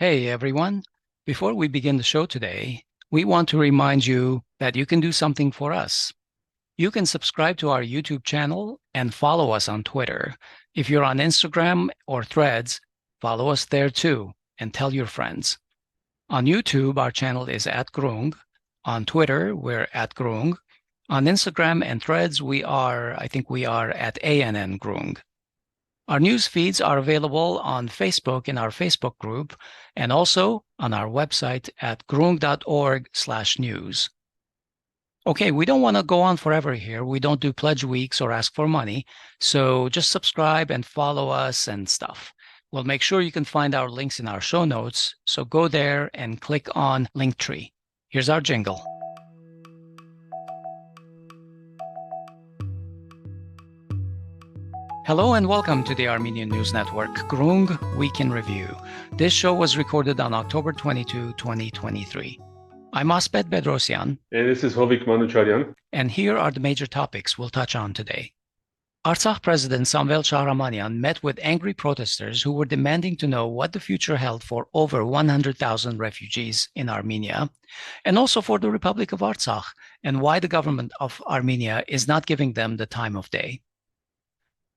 Hey everyone. Before we begin the show today, we want to remind you that you can do something for us. You can subscribe to our YouTube channel and follow us on Twitter. If you're on Instagram or Threads, follow us there too and tell your friends. On YouTube, our channel is at Groong. On Twitter, we're at Groong. On Instagram and Threads, I think we are at ANN Groong. Our news feeds are available on Facebook in our Facebook group and also on our website at groong.org/news. Okay, we don't want to go on forever here. We don't do pledge weeks or ask for money. So just subscribe and follow us and stuff. We'll make sure you can find our links in our show notes. So go there and click on Linktree. Here's our jingle. Hello and welcome to the Armenian News Network, Groong Week in Review. This show was recorded on October 22, 2023. I'm Asbed Bedrossian. And this is Hovik Manucharyan. And here are the major topics we'll touch on today. Artsakh President Samvel Shahramanyan met with angry protesters who were demanding to know what the future held for over 100,000 refugees in Armenia, and also for the Republic of Artsakh, and why the government of Armenia is not giving them the time of day.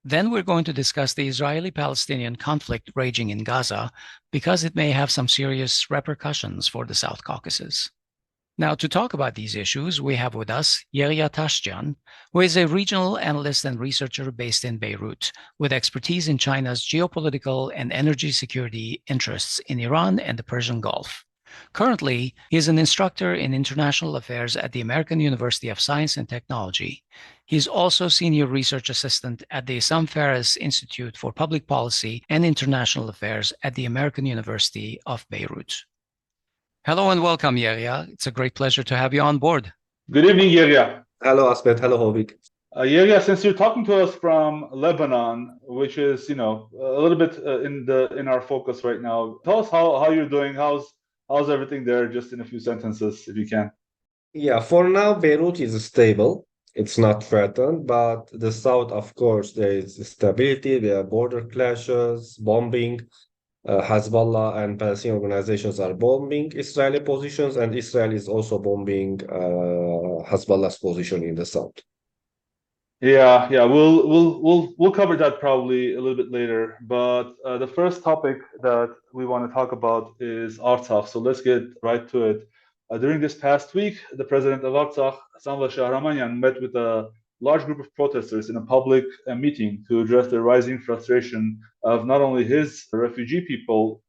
Then we're going to discuss the Israeli-Palestinian conflict raging in Gaza because it may have some serious repercussions for the South Caucasus. Now, to talk about these issues, we have with us Yeghia Tashjian, who is a regional analyst and researcher based in Beirut, with expertise in China's geopolitical and energy security interests in Iran and the Persian Gulf. Currently, he is an instructor in international affairs at the American University of Science and Technology. He is also senior research assistant at the Sam Fares Institute for Public Policy and International Affairs at the American University of Beirut. Hello and welcome, Yeghia. It's a great pleasure to have you on board. Good evening, Yeghia. Hello, Asbed. Hello, Hovik. Yeghia, since you're talking to us from Lebanon, which is, a little bit in our focus right now, tell us how you're doing. How's everything there? Just in a few sentences, if you can. Yeah, for now, Beirut is stable. It's not threatened, but the south, of course, there is stability. There are border clashes, bombing. Hezbollah and Palestinian organizations are bombing Israeli positions, and Israel is also bombing Hezbollah's position in the south. Yeah, we'll cover that probably a little bit later. But the first topic that we want to talk about is Artsakh. So let's get right to it. During this past week, the president of Artsakh, Samvel Shahramanyan, met with a large group of protesters in a public meeting to address the rising frustration of not only his refugee people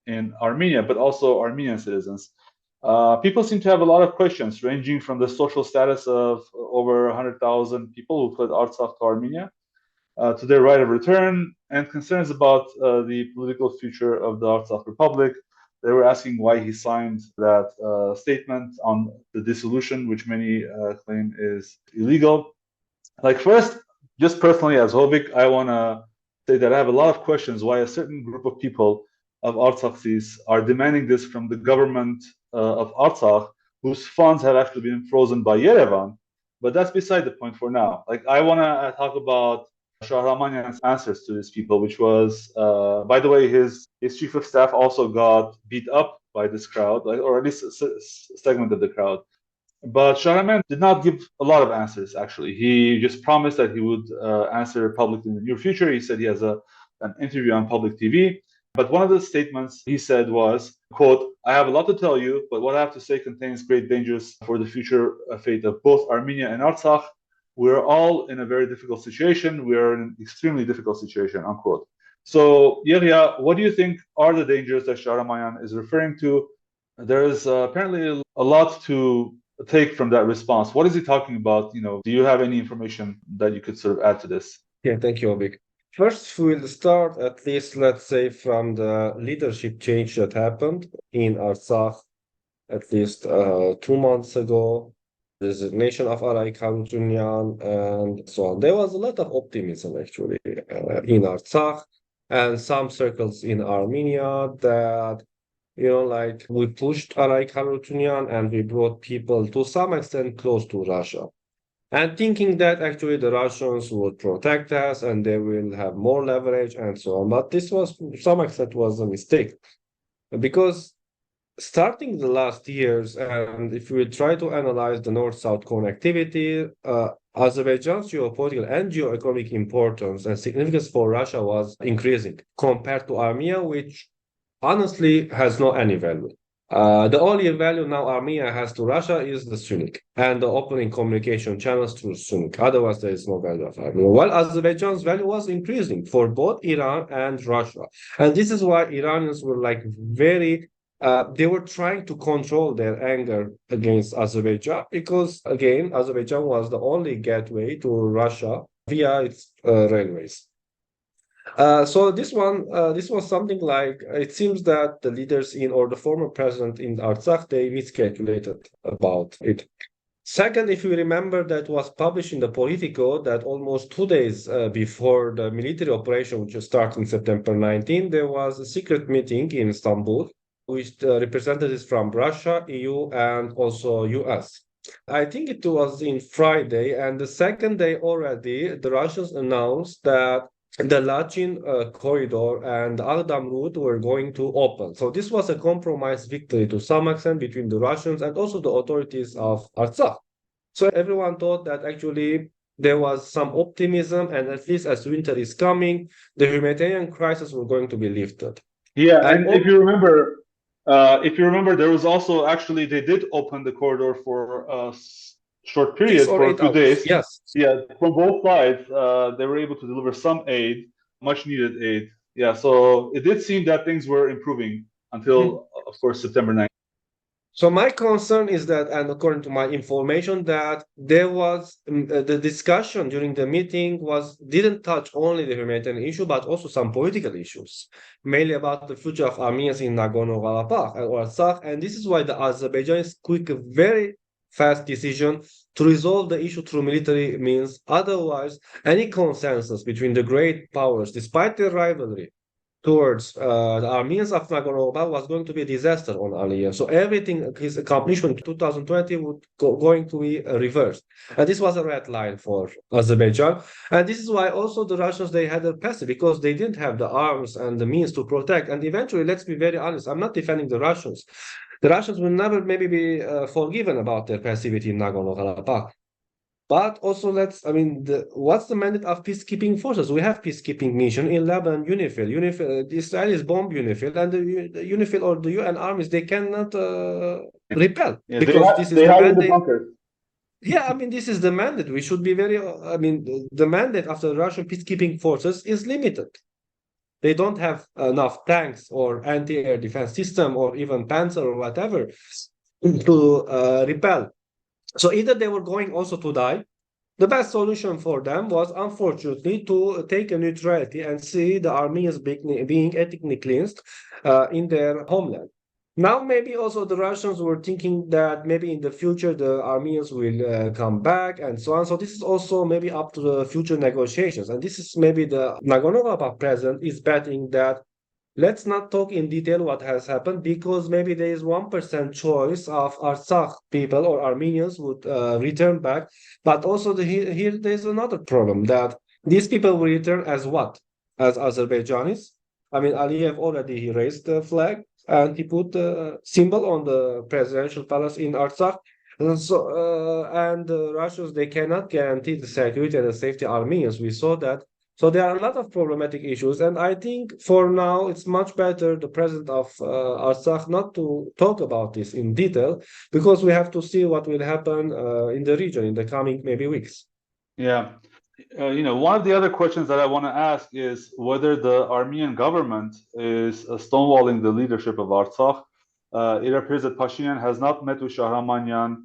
in Armenia, but also Armenian citizens. People seem to have a lot of questions, ranging from the social status of over 100,000 people who fled Artsakh to Armenia, to their right of return, and concerns about the political future of the Artsakh Republic. They were asking why he signed that statement on the dissolution, which many claim is illegal. First, just personally as Hovik, I want to say that I have a lot of questions why a certain group of people of Artsakhtsis are demanding this from the government of Artsakh, whose funds have actually been frozen by Yerevan. But that's beside the point for now. I want to talk about Shahramanyan's answers to these people, which was, by the way, his chief of staff also got beat up by this crowd, or at least a segment of the crowd. But Shahraman did not give a lot of answers, actually. He just promised that he would answer publicly in the near future. He said he has an interview on public TV. But one of the statements he said was, quote, "I have a lot to tell you, but what I have to say contains great dangers for the future fate of both Armenia and Artsakh. We're all in a very difficult situation. We are in an extremely difficult situation," unquote. So, Yeghia, what do you think are the dangers that Shahramanyan is referring to? There is apparently a lot to take from that response. What is he talking about? Do you have any information that you could sort of add to this? Yeah, thank you, Obik. First, we'll start at least, let's say, from the leadership change that happened in Artsakh at least 2 months ago, resignation of Arayik Harutyunyan, and so on. There was a lot of optimism, actually, in Artsakh and some circles in Armenia that we pushed Arayik Harutyunyan and we brought people to some extent close to Russia. And thinking that actually the Russians would protect us and they will have more leverage and so on. But this was, to some extent, was a mistake. because starting the last years, and if we try to analyze the North-South connectivity, Azerbaijan's geopolitical and geoeconomic importance and significance for Russia was increasing compared to Armenia, which honestly has no any value. The only value now Armenia has to Russia is the Syunik and the opening communication channels through Syunik. Otherwise, there is no value of Armenia. While Azerbaijan's value was increasing for both Iran and Russia. And this is why Iranians were like very they were trying to control their anger against Azerbaijan because, again, Azerbaijan was the only gateway to Russia via its railways. So this was something like it seems that the leaders in or the former president in Artsakh they miscalculated about it. Second, if you remember, that was published in the Politico that almost 2 days before the military operation, which started in September 19, there was a secret meeting in Istanbul with representatives from Russia, EU, and also US. I think it was in Friday, and the second day already, the Russians announced that the Lachin corridor and the Agdam route were going to open. So this was a compromise victory to some extent between the Russians and also the authorities of Artsakh. So everyone thought that actually there was some optimism, and at least as winter is coming, the humanitarian crisis were going to be lifted. Yeah, and if you remember, there was also actually they did open the corridor for a short period for a few days. Yes. Yeah, from both sides, they were able to deliver some aid, much needed aid. Yeah, so it did seem that things were improving until, of course, September 9th. So my concern is that, and according to my information, that there was the discussion during the meeting didn't touch only the humanitarian issue, but also some political issues, mainly about the future of Armenians in Nagorno-Karabakh or Artsakh. And this is why the Azerbaijanis took a very fast decision to resolve the issue through military means. Otherwise, any consensus between the great powers, despite their rivalry, towards the Armenians of Nagorno-Karabakh was going to be a disaster on Aliyev. So everything, his accomplishment in 2020 would going to be reversed. And this was a red line for Azerbaijan. And this is why also the Russians, they had a passive because they didn't have the arms and the means to protect. And eventually, let's be very honest, I'm not defending the Russians. The Russians will never maybe be forgiven about their passivity in Nagorno-Karabakh. But also, what's the mandate of peacekeeping forces? We have peacekeeping mission in Lebanon, UNIFIL. The Israelis bomb UNIFIL, and the UNIFIL or the UN armies, they cannot repel because this is the mandate. Yeah, this is the mandate. We should be very, the mandate of the Russian peacekeeping forces is limited. They don't have enough tanks or anti-air defense system or even Panzer or whatever to repel. So either they were going also to die. The best solution for them was, unfortunately, to take a neutrality and see the Armenians being ethnically cleansed in their homeland. Now, maybe also the Russians were thinking that maybe in the future the Armenians will come back and so on. So this is also maybe up to the future negotiations. And this is maybe the Nagorno-Karabakh president is betting that let's not talk in detail what has happened because maybe there is 1% choice of Artsakh people or Armenians would return back. But also here there's another problem that these people will return as what? As Azerbaijanis. Aliyev already he raised the flag and he put the symbol on the presidential palace in Artsakh. And the Russians, they cannot guarantee the security and the safety of Armenians. We saw that. So there are a lot of problematic issues, and I think for now it's much better the president of Artsakh not to talk about this in detail because we have to see what will happen in the region in the coming maybe weeks. Yeah, one of the other questions that I want to ask is whether the Armenian government is stonewalling the leadership of Artsakh. It appears that Pashinyan has not met with Shahramanyan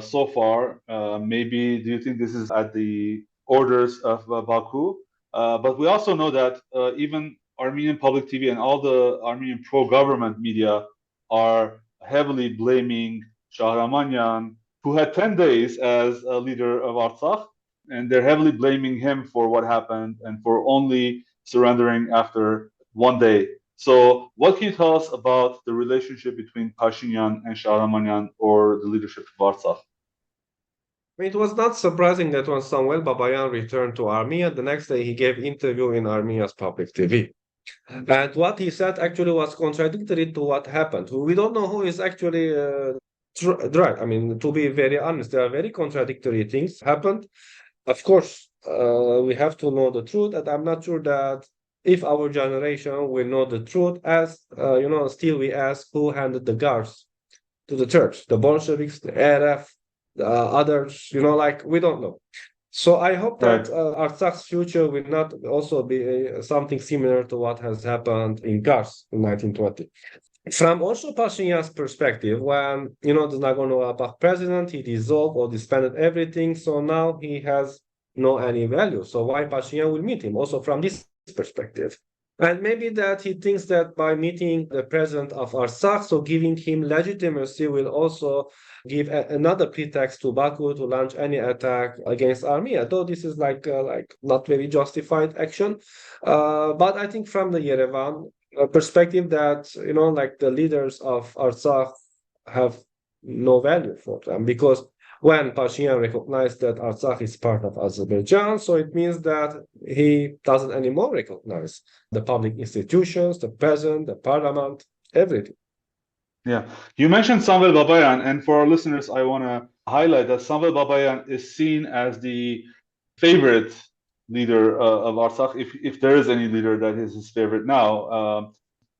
so far. Maybe do you think this is at the orders of Baku? But we also know that even Armenian public TV and all the Armenian pro-government media are heavily blaming Shahramanyan, who had 10 days as a leader of Artsakh, and they're heavily blaming him for what happened and for only surrendering after 1 day. So what can you tell us about the relationship between Pashinyan and Shahramanyan or the leadership of Artsakh? It was not surprising that when Samvel Babayan returned to Armenia, the next day he gave interview in Armenia's public TV. And what he said actually was contradictory to what happened. We don't know who is actually right. I mean, to be very honest, there are very contradictory things happened. Of course, we have to know the truth, and I'm not sure that if our generation will know the truth, as still we ask who handed the guards to the church, the Bolsheviks, the Arab, the others, like we don't know. So I hope that Artsakh's future will not also be something similar to what has happened in Kars in 1920. From also Pashinyan's perspective, when the Nagorno-Karabakh president, he dissolved or disbanded everything, so now he has no any value. So why Pashinyan will meet him? Also from this perspective. And maybe that he thinks that by meeting the president of Artsakh, so giving him legitimacy will also give another pretext to Baku to launch any attack against Armenia, though this is like not very justified action. But I think from the Yerevan perspective that, the leaders of Artsakh have no value for them, because when Pashinyan recognized that Artsakh is part of Azerbaijan, so it means that he doesn't anymore recognize the public institutions, the president, the parliament, everything. Yeah, you mentioned Samvel Babayan, and for our listeners, I want to highlight that Samvel Babayan is seen as the favorite leader of Artsakh, if there is any leader that is his favorite now.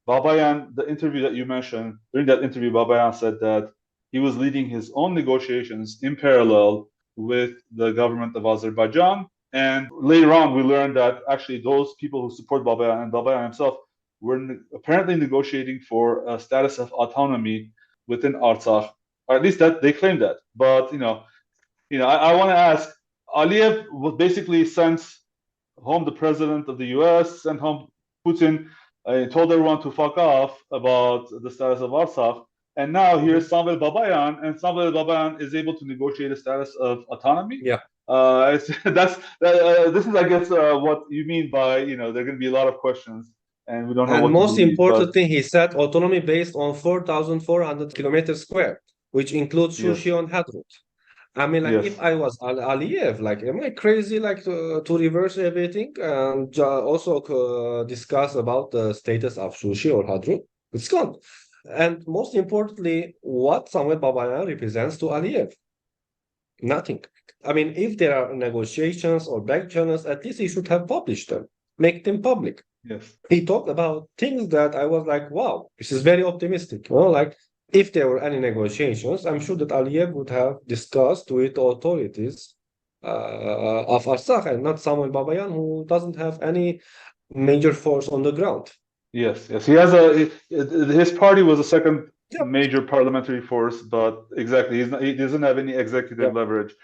Babayan, the interview that you mentioned, during that interview, Babayan said that he was leading his own negotiations in parallel with the government of Azerbaijan. And later on, we learned that actually those people who support Babayan and Babayan himself were apparently negotiating for a status of autonomy within Artsakh, or at least that they claim that. But I want to ask, Aliyev basically sent home the president of the U.S., sent home Putin, told everyone to fuck off about the status of Artsakh. And now here's Samvel Babayan, and Samvel Babayan is able to negotiate a status of autonomy. Yeah. This is, I guess, what you mean by, there are going to be a lot of questions, and we don't know and what most to believe, important thing, he said autonomy based on 4,400 kilometers square, which includes Shushi and Hadrut. I mean, if I was Aliyev, am I crazy, to reverse everything and also discuss about the status of Shushi or Hadrut? It's gone. And most importantly, what Samvel Babayan represents to Aliyev? Nothing. I mean, if there are negotiations or back channels, at least he should have published them, make them public. Yes. He talked about things that I was like, wow, this is very optimistic. If there were any negotiations, I'm sure that Aliyev would have discussed with the authorities of Artsakh, and not Samvel Babayan, who doesn't have any major force on the ground. Yes. He has his party was a second major parliamentary force, but exactly, he doesn't have any executive leverage.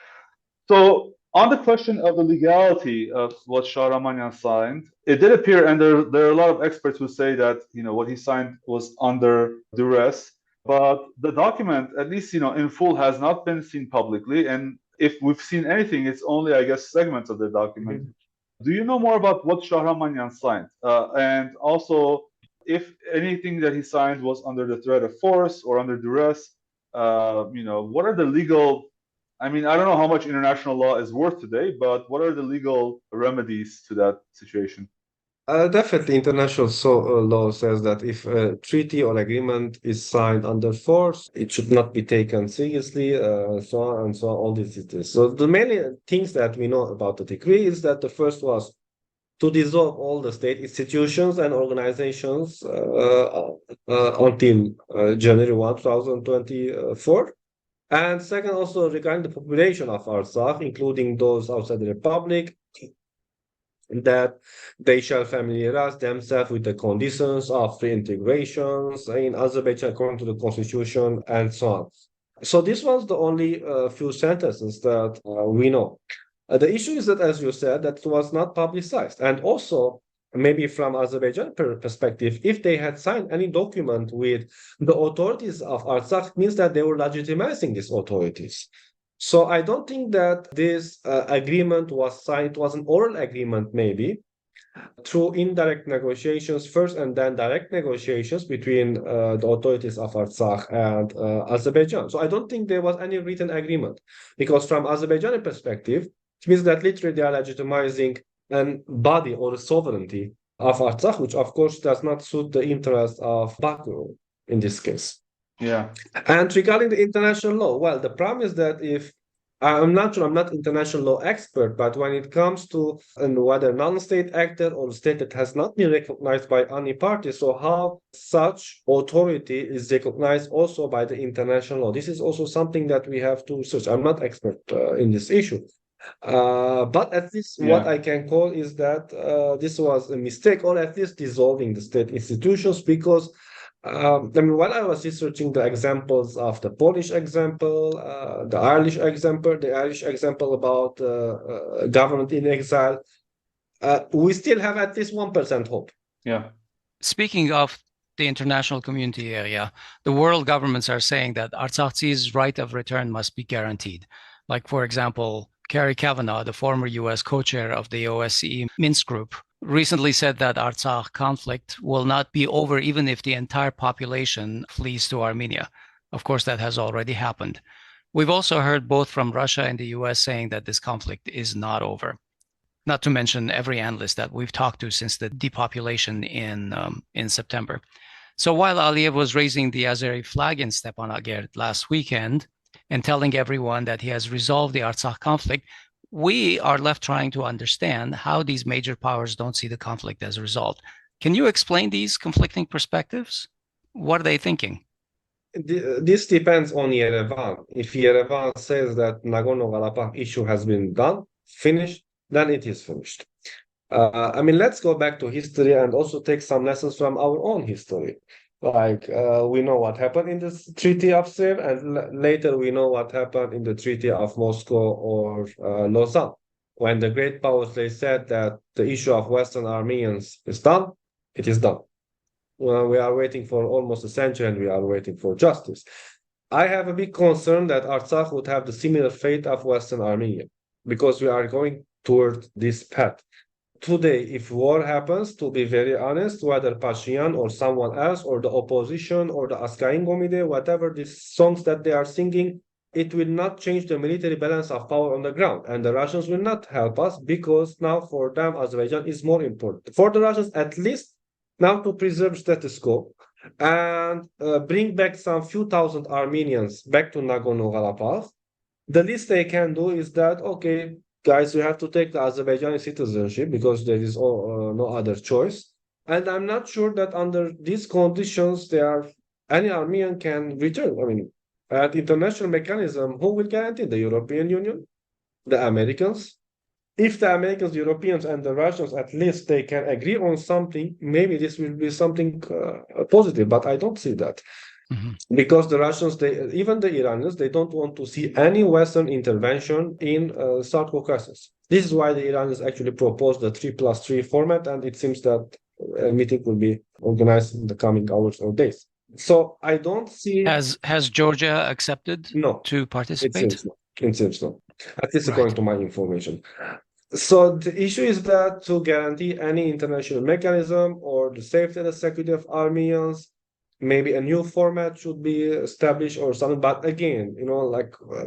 So on the question of the legality of what Shahramanyan signed, it did appear, and there are a lot of experts who say that what he signed was under duress. But the document, at least in full, has not been seen publicly. And if we've seen anything, it's only, I guess, segments of the document. Mm-hmm. Do you know more about what Shahramanyan signed? And also, if anything that he signed was under the threat of force or under duress, what are the legal? I mean, I don't know how much international law is worth today, but what are the legal remedies to that situation? Definitely, international law says that if a treaty or agreement is signed under force, it should not be taken seriously, so on and so on, all these details. So the main things that we know about the decree is that the first was to dissolve all the state institutions and organizations until January 1, 2024. And second, also regarding the population of Artsakh, including those outside the republic, that they shall familiarize themselves with the conditions of reintegrations in Azerbaijan according to the constitution and so on. So this was the only few sentences that we know. The issue is that, as you said, that it was not publicized. And also, maybe from Azerbaijan perspective, if they had signed any document with the authorities of Artsakh, means that they were legitimizing these authorities. So I don't think that this agreement was signed. It was an oral agreement, maybe, through indirect negotiations first and then direct negotiations between the authorities of Artsakh and Azerbaijan. So I don't think there was any written agreement, because from Azerbaijani perspective, it means that literally they are legitimizing a body or a sovereignty of Artsakh, which of course does not suit the interest of Baku in this case. Yeah. And regarding the international law, well, the problem is that if I'm not sure, I'm not international law expert, but when it comes to whether non-state actor or state that has not been recognized by any party, so how such authority is recognized also by the international law. This is also something that we have to research. I'm not expert in this issue. But at least what I can call is that this was a mistake, or at least dissolving the state institutions, because I mean, when I was researching the examples of the Polish example, the Irish example about government in exile, we still have at least 1% hope. Yeah. Speaking of the international community area, the world governments are saying that Artsakhtzi's right of return must be guaranteed. Like, for example, Kerry Kavanagh, the former U.S. co-chair of the OSCE Minsk group, recently said that Artsakh conflict will not be over even if the entire population flees to Armenia. Of course, that has already happened. We've also heard both from Russia and the US saying that this conflict is not over. Not to mention every analyst that we've talked to since the depopulation in September. So while Aliyev was raising the Azeri flag in Stepanakert last weekend and telling everyone that he has resolved the Artsakh conflict, we are left trying to understand how these major powers don't see the conflict as resolved. Can you explain these conflicting perspectives? What are they thinking? This depends on Yerevan. If Yerevan says that Nagorno-Karabakh issue has been done, finished, then it is finished. I mean, let's go back to history and also take some lessons from our own history. Like, we know what happened in the Treaty of Sèvres, and later we know what happened in the Treaty of Moscow or Lausanne. When the great powers, they said that the issue of Western Armenians is done, it is done. Well, we are waiting for almost a century and we are waiting for justice. I have a big concern that Artsakh would have the similar fate of Western Armenia, because we are going toward this path. Today, if war happens, to be very honest, whether Pashinyan or someone else or the opposition or the Askayin Gomide, whatever these songs that they are singing, it will not change the military balance of power on the ground. And the Russians will not help us, because now for them, Azerbaijan is more important. For the Russians, at least now to preserve status quo and bring back some few thousand Armenians back to Nagorno-Karabakh, the least they can do is that, okay, guys, you have to take the Azerbaijani citizenship because there is no other choice. And I'm not sure that under these conditions, any Armenian can return. I mean, at international mechanism, who will guarantee? The European Union, the Americans. If the Americans, Europeans, and the Russians, at least they can agree on something, maybe this will be something positive, but I don't see that. Mm-hmm. Because the Russians, even the Iranians, they don't want to see any Western intervention in South Caucasus. This is why the Iranians actually proposed the 3+3 format, and it seems that a meeting will be organized in the coming hours or days. So I don't see... Has Georgia accepted to participate? It seems no. At least according to my information. So the issue is that to guarantee any international mechanism or the safety and the security of Armenians, maybe a new format should be established or something. But again,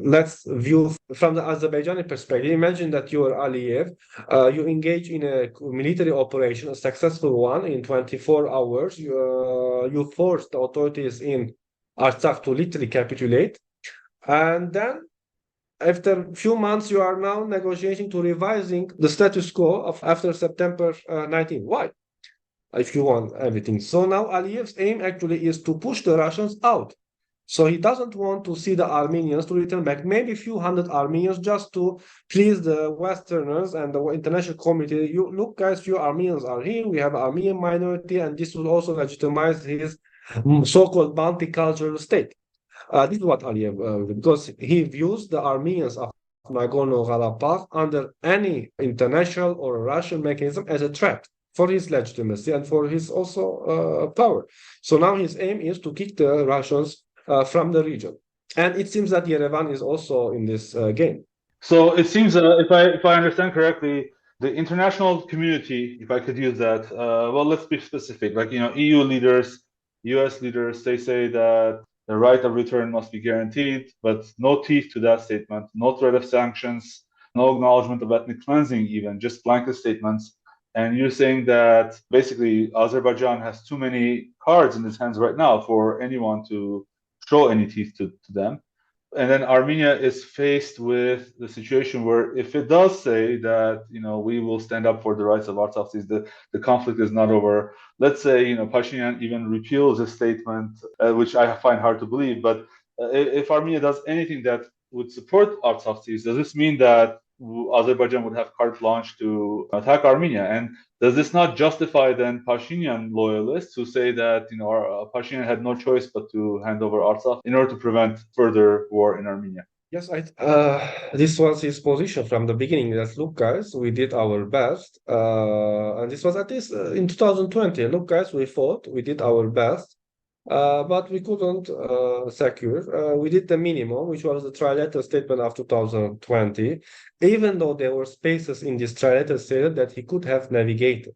let's view from the Azerbaijani perspective. Imagine that you are Aliyev, you engage in a military operation, a successful one, in 24 hours. You force the authorities in Artsakh to literally capitulate. And then after a few months, you are now negotiating to revising the status quo of after September 19. Why? If you want everything. So now Aliyev's aim actually is to push the Russians out. So he doesn't want to see the Armenians to return back, maybe a few hundred Armenians, just to please the Westerners and the international community. You look, guys, few Armenians are here. We have an Armenian minority, and this will also legitimize his so-called multicultural state. This is what Aliyev, because he views the Armenians of Nagorno-Karabakh under any international or Russian mechanism as a threat for his legitimacy and for his also power. So now his aim is to kick the Russians from the region. And it seems that Yerevan is also in this game. So it seems, if I understand correctly, the international community, if I could use that, well, let's be specific, like, EU leaders, US leaders, they say that the right of return must be guaranteed, but no teeth to that statement, no threat of sanctions, no acknowledgement of ethnic cleansing even, just blanket statements. And you're saying that basically Azerbaijan has too many cards in its hands right now for anyone to show any teeth to them. And then Armenia is faced with the situation where if it does say that, we will stand up for the rights of Artsakhtsis, the conflict is not over. Let's say, Pashinyan even repeals his statement, which I find hard to believe. But if Armenia does anything that would support Artsakhtsis, does this mean that Azerbaijan would have carte blanche to attack Armenia? And does this not justify then Pashinyan loyalists who say that Pashinyan had no choice but to hand over Artsakh in order to prevent further war in Armenia? Yes, this was his position from the beginning. That look, guys, we did our best, and this was at least in 2020. Look, guys, we fought, we did our best, but we couldn't secure. We did the minimum, which was the trilateral statement of 2020, even though there were spaces in this trilateral statement that he could have navigated.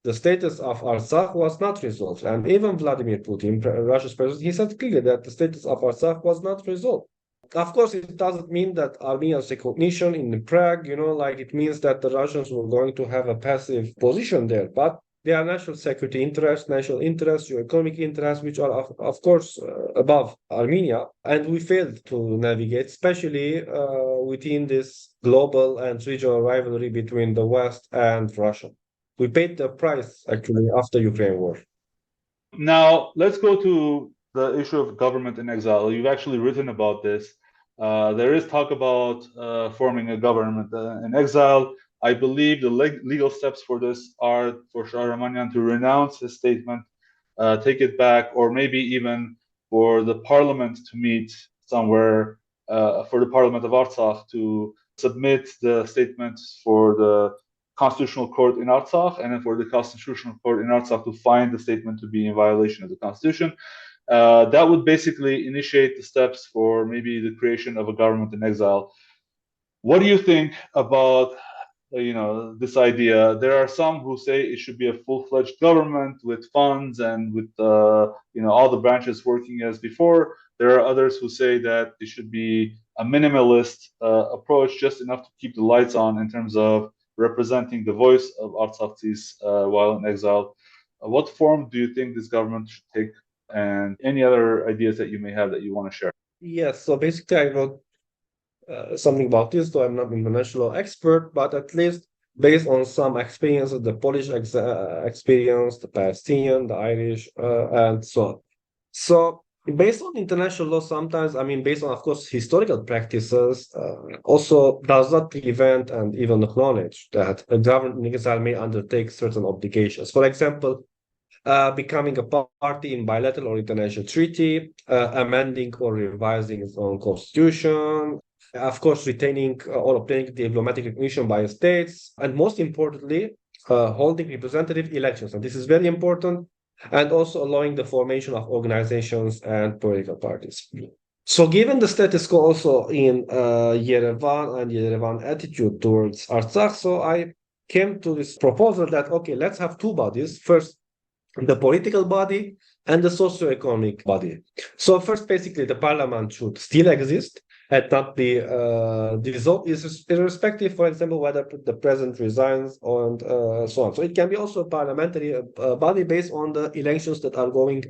The status of Artsakh was not resolved, and even Vladimir Putin, Russia's president, he said clearly that the status of Artsakh was not resolved. Of course, it doesn't mean that Armenia's recognition in Prague, it means that the Russians were going to have a passive position there, but there are national security interests, national interests, economic interests, which are, of course, above Armenia. And we failed to navigate, especially within this global and regional rivalry between the West and Russia. We paid the price, actually, after Ukraine war. Now, let's go to the issue of government in exile. You've actually written about this. There is talk about forming a government in exile. I believe the legal steps for this are for Shahramanyan to renounce his statement, take it back, or maybe even for the parliament to meet somewhere, for the parliament of Artsakh to submit the statements for the Constitutional Court in Artsakh, and then for the Constitutional Court in Artsakh to find the statement to be in violation of the Constitution. That would basically initiate the steps for maybe the creation of a government in exile. What do you think about this idea? There are some who say it should be a full-fledged government with funds and with all the branches working as before. There are others who say that it should be a minimalist approach, just enough to keep the lights on in terms of representing the voice of Artsakhtsis while in exile. What form do you think this government should take, and any other ideas that you may have that you want to share? Yes, so basically I wrote something about this, though I'm not an international expert, but at least based on some experience of the Polish experience, the Palestinian, the Irish, and so on. So based on international law, sometimes, based on, of course, historical practices, also does not prevent and even acknowledge that a government in exile may undertake certain obligations. For example, becoming a party in bilateral or international treaty, amending or revising its own constitution, of course, retaining or obtaining diplomatic recognition by states, and most importantly, holding representative elections. And this is very important, and also allowing the formation of organizations and political parties. So given the status quo also in Yerevan and Yerevan attitude towards Artsakh, so I came to this proposal that, okay, let's have two bodies. First, the political body and the socio-economic body. So first, basically, the parliament should still exist and not be dissolved, irrespective, for example, whether the president resigns and so on. So it can be also a parliamentary body based on the elections that are going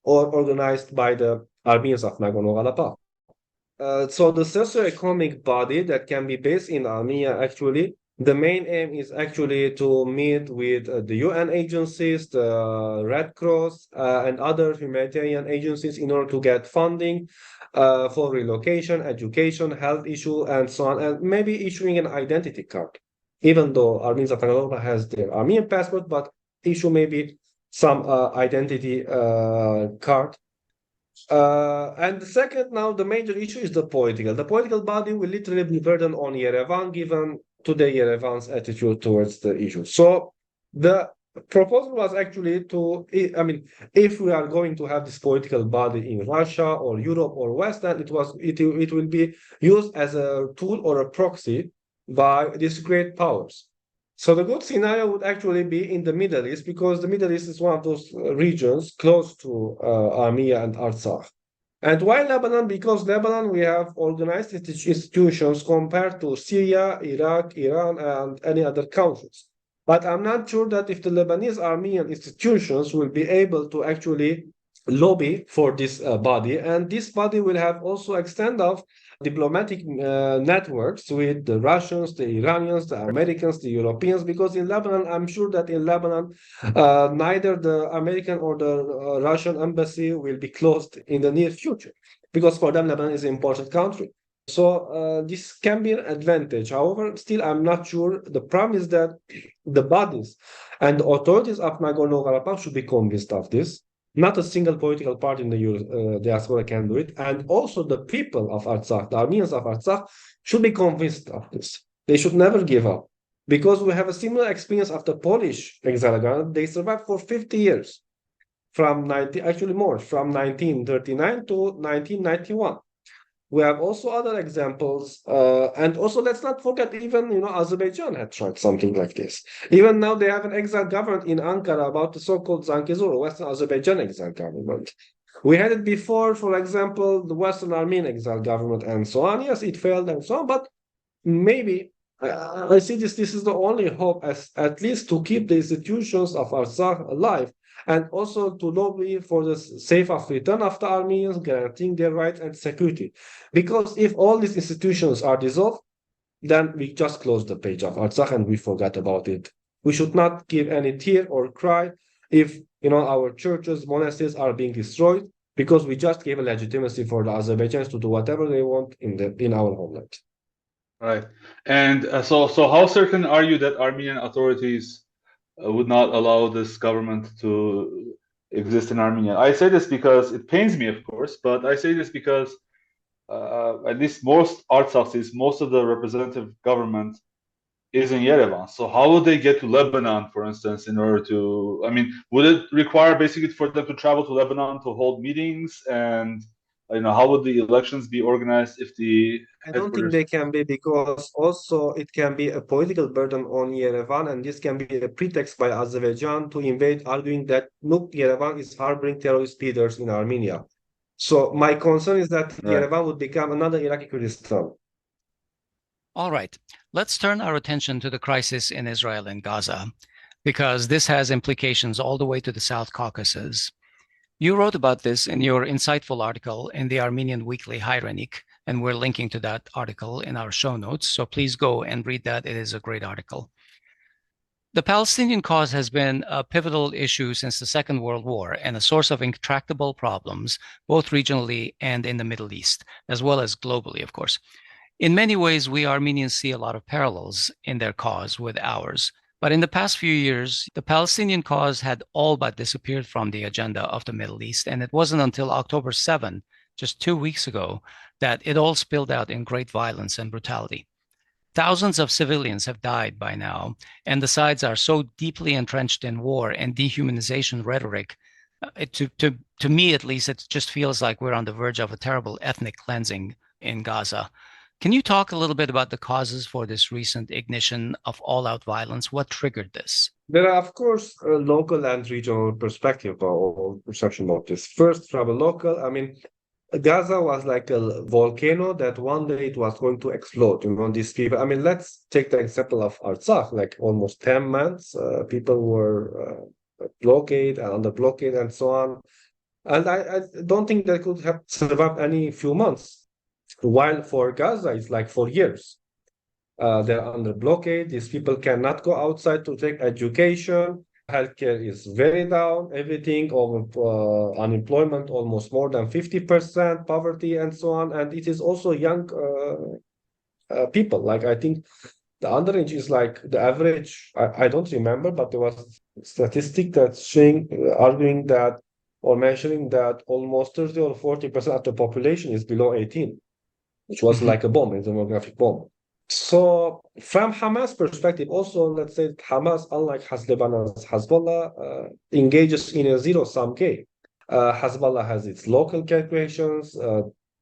or organized by the Armenians of Nagorno-Karabakh. So the socio-economic body that can be based in Armenia, actually, the main aim is actually to meet with the UN agencies, the Red Cross, and other humanitarian agencies in order to get funding for relocation, education, health issue, and so on, and maybe issuing an identity card. Even though Armenians of Nagorno has their Armenian passport, but issue maybe some identity card. And the second, now the major issue is the political. The political body will literally be burdened on Yerevan, given today Yerevan's attitude towards the issue. So the proposal was actually to, if we are going to have this political body in Russia or Europe or West, then it will be used as a tool or a proxy by these great powers. So the good scenario would actually be in the Middle East, because the Middle East is one of those regions close to Armenia and Artsakh. And why Lebanon? Because Lebanon, we have organized institutions compared to Syria, Iraq, Iran, and any other countries. But I'm not sure that if the Lebanese Armenian institutions will be able to actually lobby for this body, and this body will have also extent of diplomatic networks with the Russians, the Iranians, the Americans, the Europeans, because in Lebanon, I'm sure that in Lebanon, neither the American or the Russian embassy will be closed in the near future, because for them, Lebanon is an important country. So this can be an advantage. However, still, I'm not sure. The problem is that the bodies and the authorities of Nagorno-Karabakh should be convinced of this. Not a single political party in the diaspora can do it. And also the people of Artsakh, the Armenians of Artsakh, should be convinced of this. They should never give up. Because we have a similar experience of the Polish exile government. They survived for 50 years, from 1939 to 1991. We have also other examples, and also let's not forget, even Azerbaijan had tried something like this. Even now they have an exile government in Ankara about the so-called Zankizur, Western Azerbaijan exile government. We had it before, for example, the Western Armenian exile government and so on. Yes, it failed and so on, but maybe I see this is the only hope, as at least to keep the institutions of Artsakh alive, and also to lobby for the safe of return of the Armenians, guaranteeing their rights and security. Because if all these institutions are dissolved, then we just close the page of Artsakh and we forget about it. We should not give any tear or cry if our churches, monasteries are being destroyed, because we just gave a legitimacy for the Azerbaijanis to do whatever they want in our homeland. Right. And so how certain are you that Armenian authorities would not allow this government to exist in Armenia? I say this because it pains me, of course, but I say this because at least most Artsakhtsis, most of the representative government is in Yerevan. So how would they get to Lebanon, for instance, in order to, would it require basically for them to travel to Lebanon to hold meetings? And how would the elections be organized if the I don't think they can be, because also it can be a political burden on Yerevan, and this can be a pretext by Azerbaijan to invade, arguing that, look, Yerevan is harboring terrorist leaders in Armenia. So my concern is that Yerevan would become another Iraqi Kurdistan. All right, let's turn our attention to the crisis in Israel and Gaza, because this has implications all the way to the South Caucasus. You wrote about this in your insightful article in the Armenian weekly Hayrenik, and we're linking to that article in our show notes, so please go and read that. It is a great article. The Palestinian cause has been a pivotal issue since the Second World War and a source of intractable problems, both regionally and in the Middle East, as well as globally, of course. In many ways, we Armenians see a lot of parallels in their cause with ours. But in the past few years, the Palestinian cause had all but disappeared from the agenda of the Middle East, and it wasn't until October 7, just 2 weeks ago, that it all spilled out in great violence and brutality. Thousands of civilians have died by now, and the sides are so deeply entrenched in war and dehumanization rhetoric. To me, at least, it just feels like we're on the verge of a terrible ethnic cleansing in Gaza. Can you talk a little bit about the causes for this recent ignition of all-out violence? What triggered this? There are, of course, a local and regional perspective or perception of this. First, from a local, Gaza was like a volcano that one day it was going to explode. These people, let's take the example of Artsakh, like almost 10 months, people were blockade and under blockade and so on. And I don't think they could have survived any few months. While for Gaza, it's like 4 years. They're under blockade. These people cannot go outside to take education. Healthcare is very down. Everything, unemployment almost more than 50%, poverty and so on. And it is also young people. Like I think the underage is like the average. I don't remember, but there was a statistic that's arguing that or mentioning that almost 30 or 40% of the population is below 18. Which was like a bomb, a demographic bomb. So from Hamas perspective, also, let's say Hamas, unlike Lebanon's Hezbollah, engages in a zero-sum game. Hezbollah has its local calculations,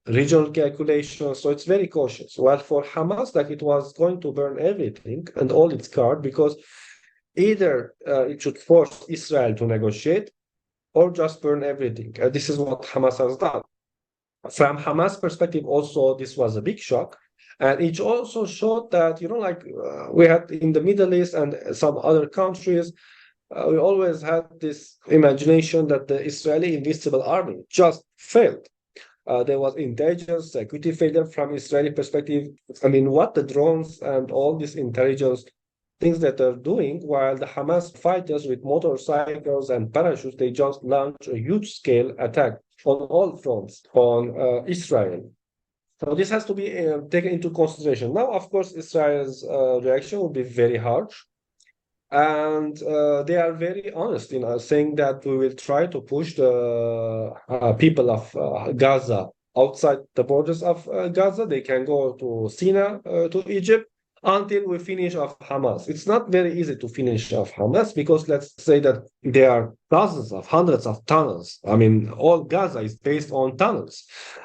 regional calculations, so it's very cautious. While for Hamas, like it was going to burn everything and all its cards, because either it should force Israel to negotiate or just burn everything. This is what Hamas has done. From Hamas perspective, also, this was a big shock. And it also showed that, we had in the Middle East and some other countries, we always had this imagination that the Israeli Invincible Army just failed. There was intelligence, security failure from Israeli perspective. I mean, what the drones and all these intelligence things that they're doing, while the Hamas fighters with motorcycles and parachutes, they just launched a huge scale attack on all fronts on Israel. So this has to be taken into consideration. Now, of course, Israel's reaction will be very harsh. And they are very honest in saying that we will try to push the people of Gaza outside the borders of Gaza. They can go to Sinai, to Egypt, until we finish off Hamas. It's not very easy to finish off Hamas because let's say that there are thousands of hundreds of tunnels. I mean, all Gaza is based on tunnels.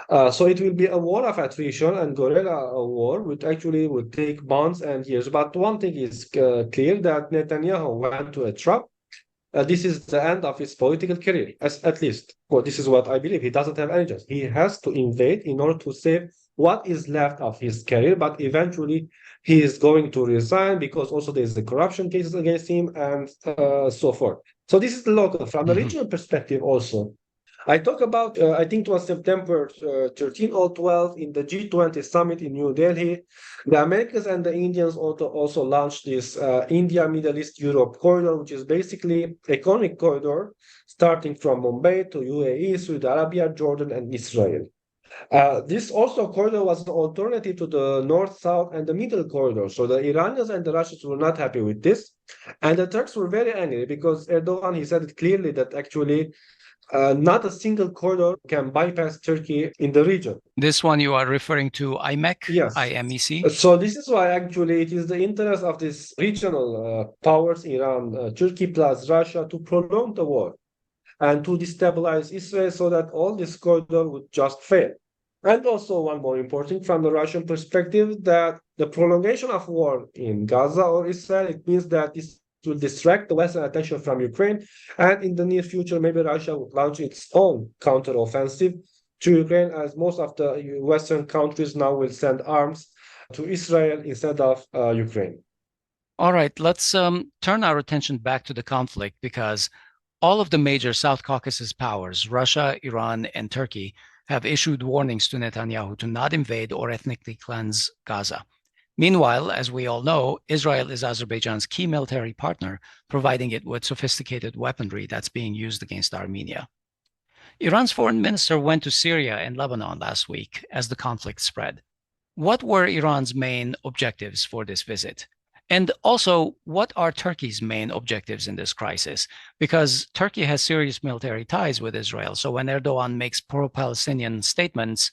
So it will be a war of attrition and guerrilla war, which actually would take months and years. But one thing is clear, that Netanyahu went to a trap. This is the end of his political career, at least. Well, this is what I believe. He doesn't have any chance. He has to invade in order to save what is left of his career, but eventually he is going to resign because also there's the corruption cases against him and so forth. So this is the local. From the regional perspective also, I talk about, I think it was September 13 or 12 in the G20 summit in New Delhi. The Americans and the Indians also launched this India, Middle East, Europe corridor, which is basically economic corridor starting from Mumbai to UAE, Saudi Arabia, Jordan, and Israel. This also corridor was an alternative to the north-south and the middle corridor. So the Iranians and the Russians were not happy with this. And the Turks were very angry because Erdogan, he said it clearly that actually not a single corridor can bypass Turkey in the region. This one you are referring to IMEC? Yes. IMEC? So this is why actually it is the interest of these regional powers, Iran, Turkey plus Russia, to prolong the war and to destabilize Israel so that all this corridor would just fail. And also one more important from the Russian perspective, that the prolongation of war in Gaza or Israel, it means that this will distract the Western attention from Ukraine. And in the near future, maybe Russia would launch its own counteroffensive to Ukraine, as most of the Western countries now will send arms to Israel instead of Ukraine. All right, let's turn our attention back to the conflict, because all of the major South Caucasus powers, Russia, Iran, and Turkey, have issued warnings to Netanyahu to not invade or ethnically cleanse Gaza. Meanwhile, as we all know, Israel is Azerbaijan's key military partner, providing it with sophisticated weaponry that's being used against Armenia. Iran's foreign minister went to Syria and Lebanon last week as the conflict spread. What were Iran's main objectives for this visit? And also, what are Turkey's main objectives in this crisis? Because Turkey has serious military ties with Israel. So when Erdogan makes pro-Palestinian statements,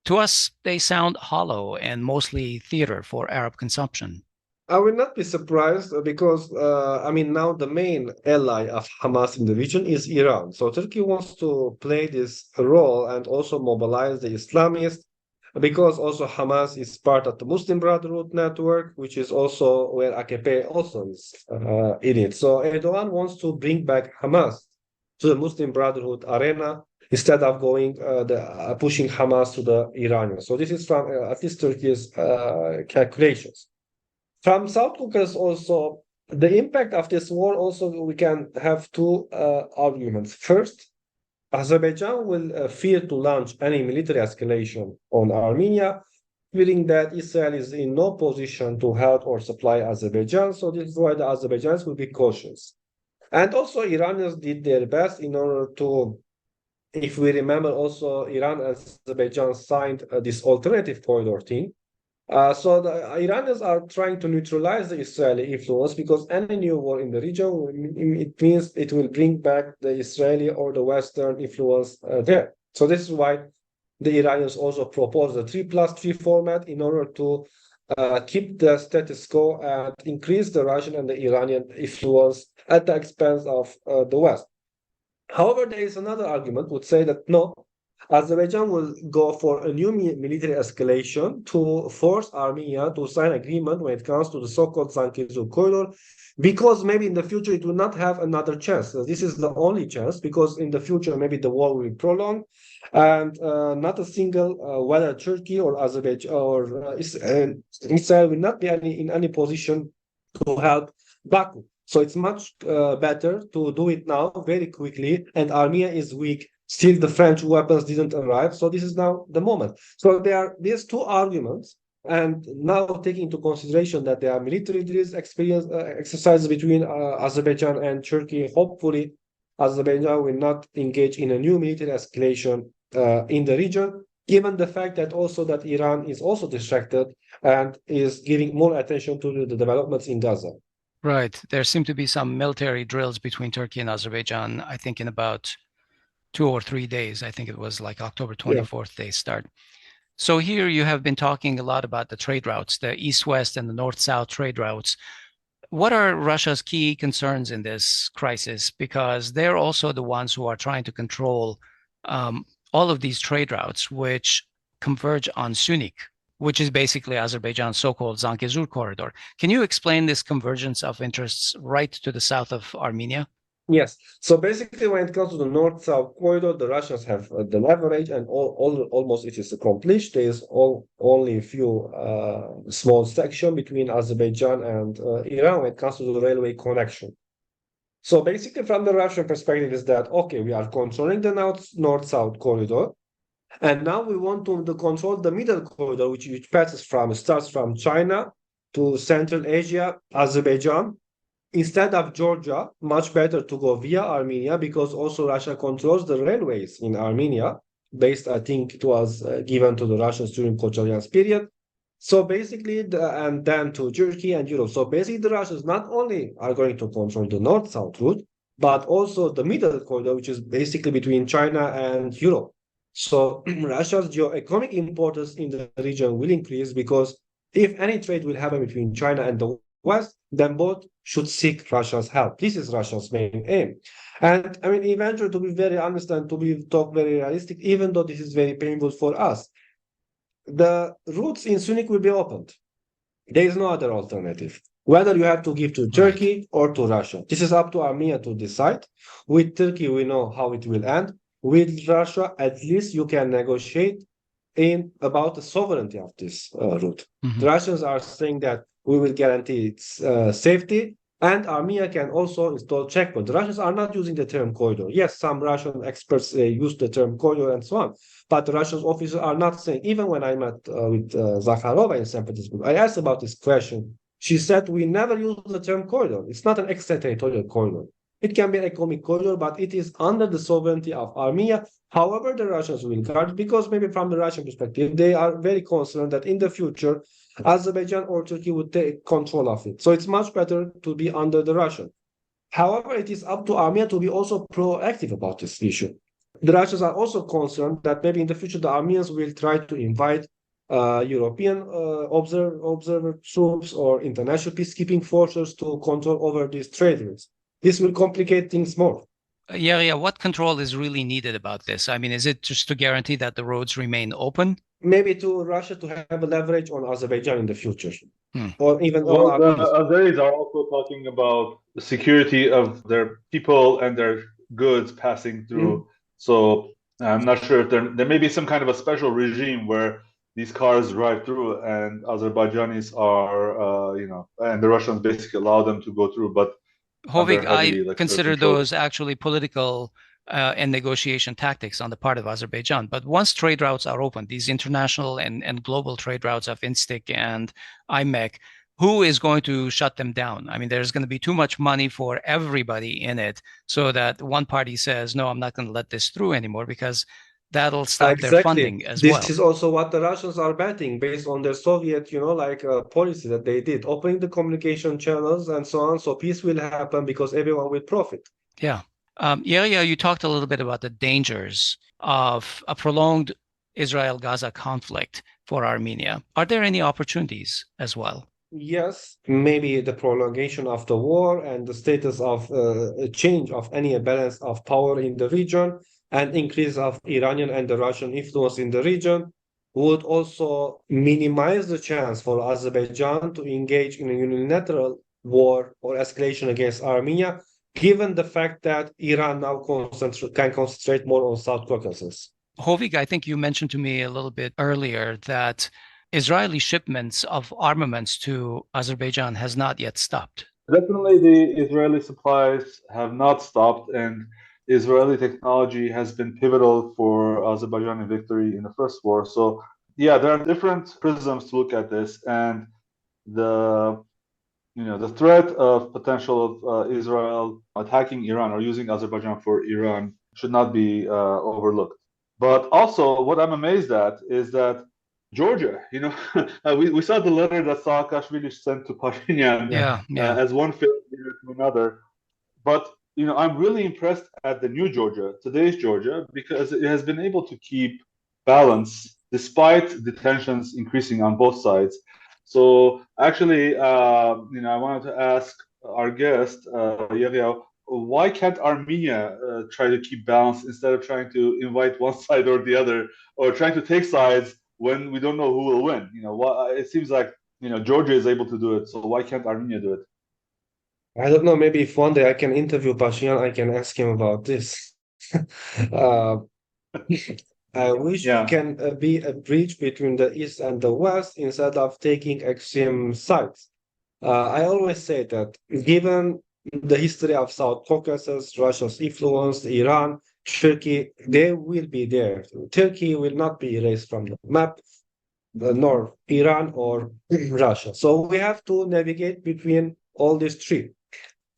to us, they sound hollow and mostly theater for Arab consumption. I will not be surprised because, now the main ally of Hamas in the region is Iran. So Turkey wants to play this role and also mobilize the Islamists, because also Hamas is part of the Muslim Brotherhood network, which is also where AKP also is in it. So Erdogan wants to bring back Hamas to the Muslim Brotherhood arena instead of going pushing Hamas to the Iranians. So this is from at least Turkey's calculations. From South Caucasus also, the impact of this war also, we can have two arguments. First, Azerbaijan will fear to launch any military escalation on Armenia, fearing that Israel is in no position to help or supply Azerbaijan. So this is why the Azerbaijanis will be cautious. And also Iranians did their best in order to, if we remember also, Iran and Azerbaijan signed this alternative corridor thing. So the Iranians are trying to neutralize the Israeli influence, because any new war in the region, it means it will bring back the Israeli or the Western influence there. So this is why the Iranians also propose the 3+3 format in order to keep the status quo and increase the Russian and the Iranian influence at the expense of the West. However, there is another argument would say that no, Azerbaijan will go for a new military escalation to force Armenia to sign agreement when it comes to the so-called Zangezur corridor, because maybe in the future it will not have another chance. So this is the only chance, because in the future maybe the war will be prolonged, and not a single whether Turkey or Azerbaijan or Israel will not be in any position to help Baku. So it's much better to do it now very quickly. And Armenia is weak. Still, the French weapons didn't arrive. So this is now the moment. So there are these two arguments. And now taking into consideration that there are military drills exercises between Azerbaijan and Turkey, hopefully Azerbaijan will not engage in a new military escalation in the region, given the fact that also that Iran is also distracted and is giving more attention to the developments in Gaza. Right. There seem to be some military drills between Turkey and Azerbaijan, I think in about 2 or 3 days. I think it was like October 24th they start. So here you have been talking a lot about the trade routes, the east-west and the north-south trade routes. What are Russia's key concerns in this crisis? Because they're also the ones who are trying to control all of these trade routes, which converge on Syunik, which is basically Azerbaijan's so-called Zangezur corridor. Can you explain this convergence of interests right to the south of Armenia? Yes. So basically, when it comes to the north-south corridor, the Russians have the leverage, and almost it is accomplished. There is only a few small section between Azerbaijan and Iran when it comes to the railway connection. So basically, from the Russian perspective, is that okay? We are controlling the north-south corridor, and now we want to control the middle corridor, which starts from China to Central Asia, Azerbaijan. Instead of Georgia, much better to go via Armenia, because also Russia controls the railways in Armenia, based, I think it was given to the Russians during Kochalian's period. So basically, and then to Turkey and Europe. So basically, the Russians not only are going to control the north-south route, but also the middle corridor, which is basically between China and Europe. So Russia's geo-economic importance in the region will increase, because if any trade will happen between China and the West, then both should seek Russia's help. This is Russia's main aim. And I mean, eventually, to be very honest and to talk very realistic, even though this is very painful for us, the routes in Syunik will be opened. There is no other alternative. Whether you have to give to Turkey or to Russia, this is up to Armenia to decide. With Turkey, we know how it will end. With Russia, at least you can negotiate about the sovereignty of this route. The Russians are saying that we will guarantee its safety, and Armenia can also install checkpoints. The Russians are not using the term corridor. Yes, some Russian experts use the term corridor and so on, but the Russian officers are not saying. Even when I met with Zakharova in St. Petersburg, I asked about this question. She said, we never use the term corridor. It's not an extraterritorial corridor. It can be an economic corridor, but it is under the sovereignty of Armenia. However, the Russians will guard, because maybe from the Russian perspective, they are very concerned that in the future, Azerbaijan or Turkey would take control of it. So it's much better to be under the Russian. However, it is up to Armenia to be also proactive about this issue. The Russians are also concerned that maybe in the future, the Armenians will try to invite European observer troops or international peacekeeping forces to control over these trade routes. This will complicate things more. Yeghia, what control is really needed about this? I mean, is it just to guarantee that the roads remain open? Maybe to Russia to have a leverage on Azerbaijan in the future. Or even the Azeris are also talking about the security of their people and their goods passing through. So I'm not sure if there may be some kind of a special regime where these cars drive through and Azerbaijanis are, and the Russians basically allow them to go through. But Hovik, I consider those actually political and negotiation tactics on the part of Azerbaijan. But once trade routes are open, these international and global trade routes of INSTIC and IMEC, who is going to shut them down? I mean, there's going to be too much money for everybody in it, so that one party says, no, I'm not going to let this through anymore, because that'll stop their funding as well. This is also what the Russians are betting based on their Soviet, policy that they did, opening the communication channels and so on. So peace will happen because everyone will profit. Yeah. Yeghia, you talked a little bit about the dangers of a prolonged Israel-Gaza conflict for Armenia. Are there any opportunities as well? Yes, maybe the prolongation of the war and the status of a change of any balance of power in the region and increase of Iranian and the Russian influence in the region would also minimize the chance for Azerbaijan to engage in a unilateral war or escalation against Armenia, given the fact that Iran now can concentrate more on South Caucasus. Hovik, I think you mentioned to me a little bit earlier that Israeli shipments of armaments to Azerbaijan has not yet stopped. Definitely, the Israeli supplies have not stopped, and Israeli technology has been pivotal for Azerbaijani victory in the first war. So, yeah, there are different prisms to look at this, and the the threat of potential of Israel attacking Iran or using Azerbaijan for Iran should not be overlooked. But also, what I'm amazed at is that Georgia, we saw the letter that Saakashvili sent to Pashinyan as one failed leader to another. But I'm really impressed at the new Georgia, today's Georgia, because it has been able to keep balance despite the tensions increasing on both sides. So actually, I wanted to ask our guest, Yeghia, why can't Armenia try to keep balance instead of trying to invite one side or the other, or trying to take sides when we don't know who will win? It seems like Georgia is able to do it, so why can't Armenia do it? I don't know, maybe if one day I can interview Pashinyan, I can ask him about this. I wish Yeah. can be a bridge between the East and the West instead of taking extreme sides. I always say that given the history of South Caucasus, Russia's influence, Iran, Turkey, they will be there. Turkey will not be erased from the map, nor Iran or Russia. So we have to navigate between all these three.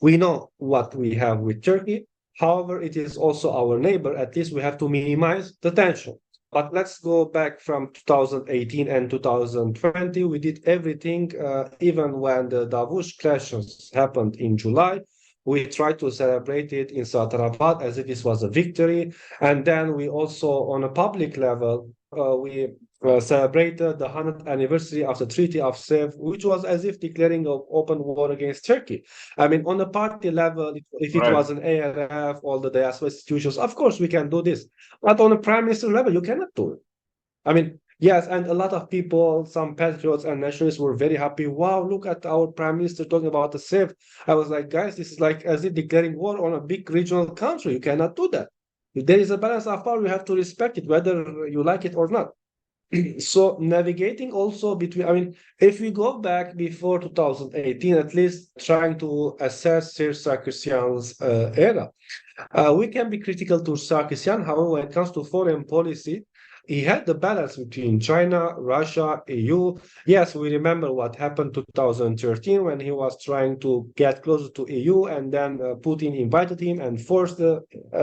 We know what we have with Turkey. However, it is also our neighbor. At least we have to minimize the tension. But let's go back from 2018 and 2020. We did everything, even when the Davos clashes happened in July. We tried to celebrate it in Satarabad as if this was a victory. And then we also, on a public level, we celebrated the 100th anniversary of the Treaty of Sèvres, which was as if declaring an open war against Turkey. I mean, on a party level, if it was an ARF, all the diaspora institutions, of course we can do this. But on a prime minister level, you cannot do it. I mean, yes, and a lot of people, some patriots and nationalists were very happy. Wow, look at our prime minister talking about the Sèvres. I was like, guys, this is like as if declaring war on a big regional country. You cannot do that. If there is a balance of power, you have to respect it, whether you like it or not. So navigating also between, I mean, if we go back before 2018, at least trying to assess Sir Sarkisyan's era, we can be critical to Sarkisyan. However, when it comes to foreign policy, he had the balance between China, Russia, EU. Yes, we remember what happened 2013 when he was trying to get closer to EU, and then Putin invited him and forced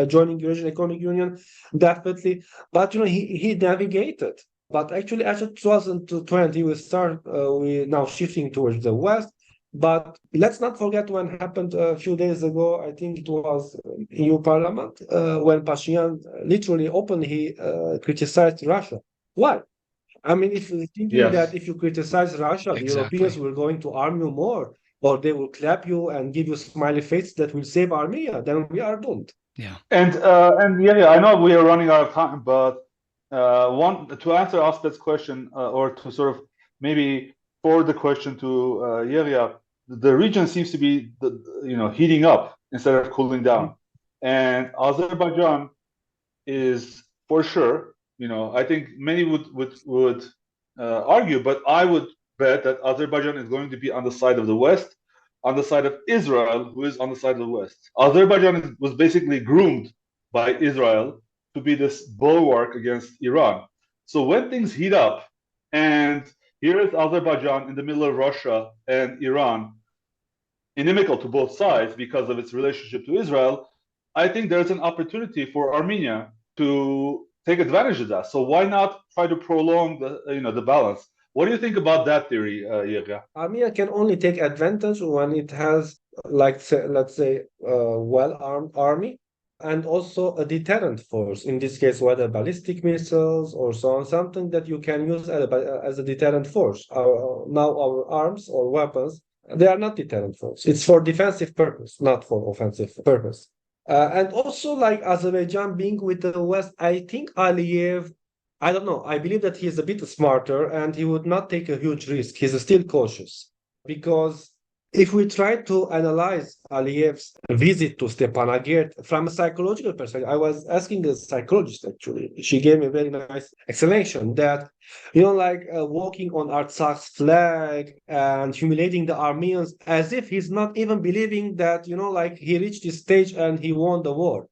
joining Eurasian Economic Union. Definitely, but he navigated. But actually, after 2020, we now shifting towards the West. But let's not forget what happened a few days ago. I think it was EU Parliament when Pashinyan literally openly criticized Russia. Why? I mean, if you're thinking that if you criticize Russia, the Europeans will going to arm you more, or they will clap you and give you smiley face that will save Armenia, then we are doomed. Yeah. And I know we are running out of time, but to answer Asbed's question, or to sort of maybe forward the question to Yeghia, the region seems to be heating up instead of cooling down, and Azerbaijan is for sure. I think many would argue, but I would bet that Azerbaijan is going to be on the side of the West, on the side of Israel, who is on the side of the West. Azerbaijan was basically groomed by Israel to be this bulwark against Iran. So when things heat up, and here is Azerbaijan in the middle of Russia and Iran, inimical to both sides because of its relationship to Israel, I think there's an opportunity for Armenia to take advantage of that. So why not try to prolong the balance? What do you think about that theory, Yeghia? Armenia can only take advantage when it has, let's say, a well-armed army and also a deterrent force. In this case, whether ballistic missiles or so on, something that you can use as a deterrent force. Now our arms or weapons, they are not deterrent force. It's for defensive purpose, not for offensive purpose. And also, like Azerbaijan being with the West, I think Aliyev, I don't know, I believe that he is a bit smarter and he would not take a huge risk. He's still cautious because if we try to analyze Aliyev's visit to Stepanakert from a psychological perspective, I was asking a psychologist actually. She gave me a very nice explanation that, like walking on Artsakh's flag and humiliating the Armenians as if he's not even believing that, like he reached this stage and he won the war.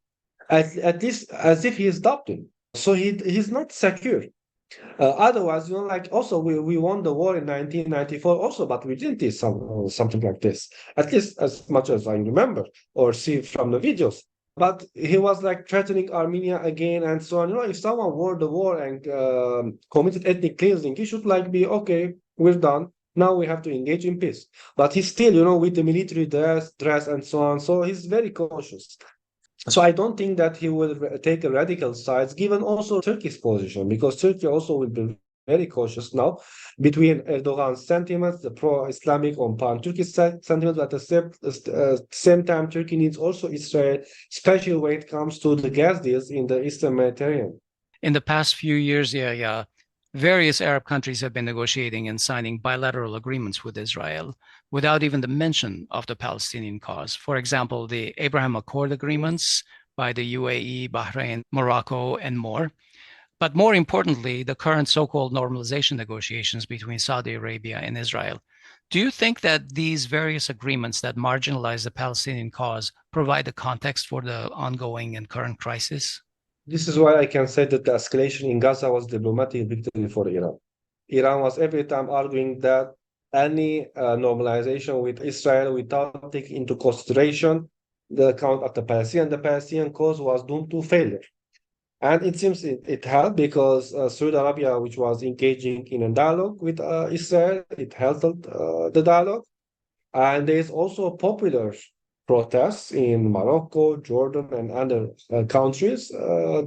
At least as if he is doubting. So he's not secure. Otherwise, like also we won the war in 1994 also, but we didn't do something like this, at least as much as I remember or see from the videos. But he was like threatening Armenia again and so on. If someone won the war and committed ethnic cleansing, he should like be, okay, we're done. Now we have to engage in peace. But he's still, with the military dress and so on. So he's very cautious. So I don't think that he will take a radical sides, given also Turkey's position, because Turkey also will be very cautious now between Erdogan's sentiments, the pro-Islamic or pan-Turkish sentiments, but at the same time, Turkey needs also Israel, especially when it comes to the gas deals in the Eastern Mediterranean. In the past few years, various Arab countries have been negotiating and signing bilateral agreements with Israel without even the mention of the Palestinian cause. For example, the Abraham Accord agreements by the UAE, Bahrain, Morocco, and more. But more importantly, the current so-called normalization negotiations between Saudi Arabia and Israel. Do you think that these various agreements that marginalize the Palestinian cause provide the context for the ongoing and current crisis? This is why I can say that the escalation in Gaza was diplomatic victory for Iran. Iran was every time arguing that any normalization with Israel without taking into consideration the account of the Palestinian cause was doomed to failure. And it seems it helped because Saudi Arabia, which was engaging in a dialogue with Israel, it held the dialogue. And there is also popular protests in Morocco, Jordan, and other countries